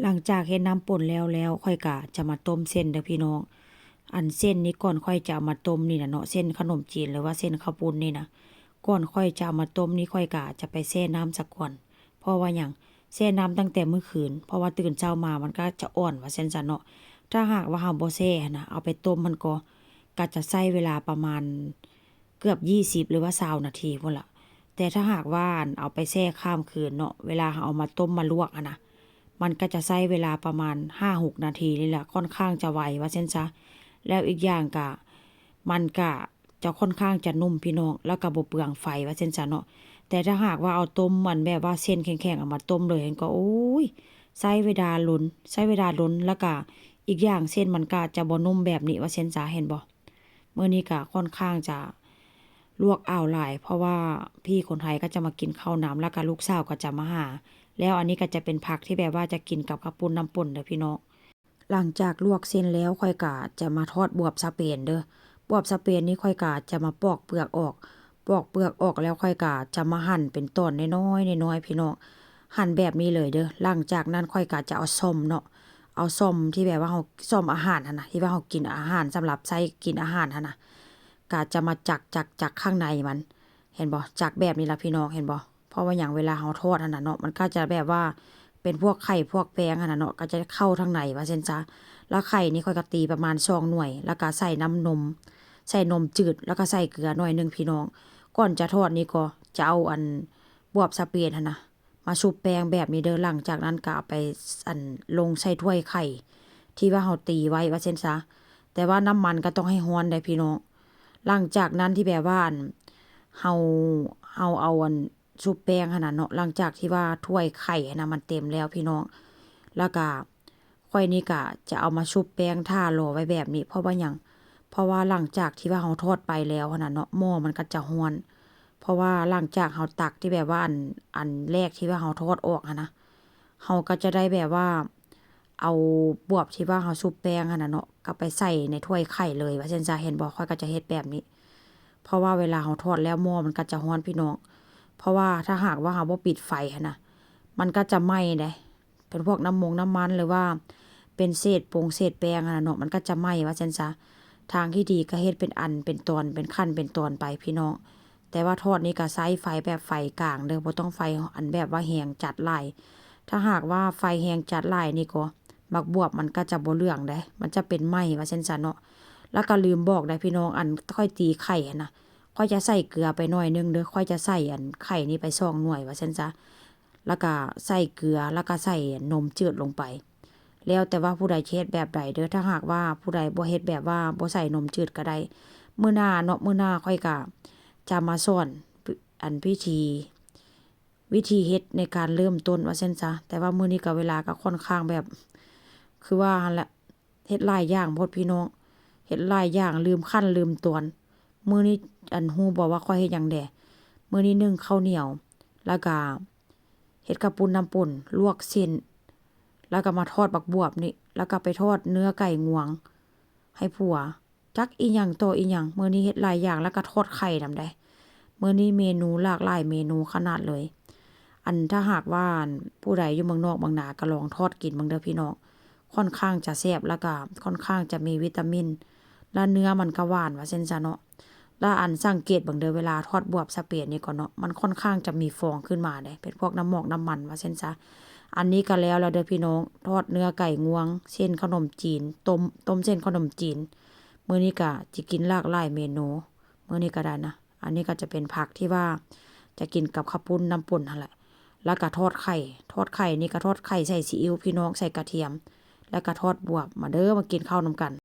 หลังจากเฮ็ดน้ำป่นแล้วค่อยก็จะมาต้มเส้นเด้อพี่น้องอันเส้นนี้ก่อนค่อยจะเอามาต้มนี่น่ะเนาะเส้นขนมจีนหรือว่าเส้นข้าวปุ้นนี่นะก่อนค่อยจะเอามาต้มนี่ค่อยก็จะไปแช่น้ำซะก่อนเพราะว่าหยังแช่น้ำตั้งแต่มื้อคืนเพราะว่าตื่นเช้ามามันก็จะอ่อนว่าซั่นซะเนาะถ้าหากว่าเราบ่แช่หั้นน่ะเอาไปต้มมันก็จะใช้เวลาประมาณเกือบ20หรือว่า20นาทีพุ่นล่ะแต่ถ้าหากว่าอั่นเอาไปแช่ข้ามคืนเนาะเวลาเราเอามาต้มมาลวกอะนะ มันก็จะใช้เวลาประมาณ5-6นาทีนี่แหละค่อนข้างจะไวว่าซั่นซะแล้วอีกอย่างก็มันก็จะค่อนข้างจะนุ่มพี่น้องแล้วก็บ่เปลืองไฟว่าซั่นซะเนาะแต่ถ้าหากว่าเอาต้มมันแบบว่าเส้นแข็งๆเอามาต้มเลยมันก็โอ๊ยใช้เวลาล้นใช้เวลาล้นแล้วก็อีกอย่างเส้นมันก็จะบ่นุ่มแบบนี้ว่าซั่นซะเห็นบ่มื้อนี้ก็ค่อนข้างจะลวกอ้าวหลายเพราะว่าพี่คนไทยก็จะมากินข้าวน้ำแล้วก็ลูกสาวก็จะมาหา แล้วอันนี้ก็จะเป็นผักที่แบบว่าจะกินกับข้าวปุ้นน้ำป่นเด้อพี่น้องหลังจากลวกเส้นแล้วค่อยก็จะมาทอดบวบสเปนเด้อบวบสเปนนี่ค่อยก็จะมาปอกเปลือกออกปอกเปลือกออกแล้วค่อยก็จะมาหั่นเป็นตอนน้อยๆน้อยๆพี่น้องหั่นแบบนี้เลยเด้อหลังจากนั้นค่อยก็จะเอาส้อมเนาะเอาส้อมที่แบบว่าเราส้อมอาหารหั่นน่ะที่ว่าเรากินอาหารสำหรับใช้กินอาหารหั่นน่ะก็จะมาจักข้างในมัน เห็นบ่จักแบบนี้ล่ะพี่น้องเห็นบ่เพราะว่าหยังเวลาเราทอดหั่นน่ะเนาะมันก็จะแบบว่าเป็นพวกไข่พวกแป้งหั่นน่ะเนาะก็จะเข้าทางในว่าซั่นซะแล้วไข่นี่ข้อยก็ตีประมาณ2หน่วยแล้วก็ใส่น้ำนมใส่นมจืดแล้วก็ใส่เกลือหน่อยหนึ่งพี่น้องก่อนจะทอดนี่ก็จะเอาอันบวบสเปนหั่นน่ะมาชุบแป้งแบบนี้เด้อหลังจากนั้นก็เอาไปอันลงใส่ถ้วยไข่ที่ว่าเราตีไว้ว่าซั่นซะแต่ว่าน้ำมันก็ต้องให้ร้อนได้พี่น้องหลังจากนั้นที่แบบว่าเฮาเฮาเอาอันชุบแป้งหั่นน่ะเนาะหลังจากที่ว่าถ้วยไข่หั้นน่ะมันเต็มแล้วพี่น้องแล้วก็ข้อยนี่ก็จะเอามาชุบแป้งท่ารอไว้แบบนี้เพราะว่าหยังเพราะว่าหลังจากที่ว่าเราทอดไปแล้วหั่นน่ะเนาะหม้อมันก็จะร้อนเพราะว่าหลังจากเราตักที่แบบว่าอันแรกที่ว่าเราทอดออกหั้นนะเราก็จะได้แบบว่าเอาบวบที่ว่าเราชุบแป้งหั่นน่ะเนาะก็ไปใส่ในถ้วยไข่เลยว่าซั่นซะเห็นบ่ข้อยก็จะเฮ็ดแบบนี้ เพราะว่าเวลาเราทอดแล้วหม้อมันก็จะร้อนพี่น้องเพราะว่าถ้าหากว่าเราบ่ปิดไฟหั้นน่ะมันก็จะไหม้เดะเป็นพวกน้ำมันหรือว่าเป็นเศษเศษแป้งหั้นน่ะเนาะมันก็จะไหม้ว่าซั่นซะทางที่ดีก็เฮ็ดเป็นอันเป็นตอนเป็นขั้นเป็นตอนไปพี่น้องแต่ว่าทอดนี่ก็ใช้ไฟแบบไฟกลางเด้อบ่ต้องไฟอันแบบว่าแรงจัดหลายถ้าหากว่าไฟแรงจัดหลายนี่ก็บักบวบมันก็จะบ่เหลืองเดะมันจะเป็นไหม้ว่าซั่นซะเนาะแล้วก็ลืมบอกได้พี่น้องอันค่อยตีไข่หั้นน่ะ ค่อยจะใส่เกลือไปหน่อยหนึ่งเด้อค่อยจะใส่อันไข่นี่ไป2หน่วยว่าซั่นซะแล้วก็ใส่เกลือแล้วก็ใส่นมจืดลงไปแล้วแต่ว่าผู้ใดเฮ็ดแบบใดเด้อถ้าหากว่าผู้ใดบ่เฮ็ดแบบว่าบ่ใส่นมจืดก็ได้มื้อหน้าเนาะมื้อหน้าค่อยก็จะมาสอนอันวิธีเฮ็ดในการเริ่มต้นว่าซั่นซะแต่ว่ามื้อนี้ก็เวลาก็ค่อนข้างแบบคือว่าหั่นแหละเฮ็ดหลายอย่างโพดพี่น้องเฮ็ดหลายอย่างลืมขั้นลืมตอน มื้อนี้อันฮู้บ่ว่าข้อยเฮ็ดหยังแหน่มื้อนี้นึ่งข้าวเหนียวแล้วก็เฮ็ดข้าวปุ้นน้ำป่นลวกเส้นแล้วก็มาทอดบักบวบนี่แล้วก็ไปทอดเนื้อไก่งวงให้ผัวจักอีหยังต่ออีหยังมื้อนี้เฮ็ดหลายอย่างแล้วก็ทอดไข่นำได้มื้อนี้เมนูหลากหลายเมนูขนาดเลยอันถ้าหากว่าผู้ใดอยู่เมืองนอกเมืองนาก็ลองทอดกินเบิ่งเด้อพี่น้องค่อนข้างจะแซ่บแล้วก็ค่อนข้างจะมีวิตามินและเนื้อมันก็หวานว่าซั่นซะเนาะ แล้วอันสังเกตเบิ่งเด้อเวลาทอดบวบสเปนนี่ก็เนาะมันค่อนข้างจะมีฟองขึ้นมาเด้เป็นพวกน้ำหมอกน้ำมันว่าซั่นซะอันนี้ก็แล้วเด้อพี่น้องทอดเนื้อไก่งวงเส้นขนมจีนต้มเส้นขนมจีนมื้อนี้ก็สิกินหลากหลายเมนูมื้อนี้ก็ได้นะอันนี้ก็จะเป็นผักที่ว่าจะกินกับข้าวปุ้นน้ำป่นนั่นแหละแล้วก็ทอดไข่นี่ก็ทอดไข่ใส่ซีอิ๊วพี่น้องใส่กระเทียมแล้วก็ทอดบวบมาเด้อมากินข้าวนำกัน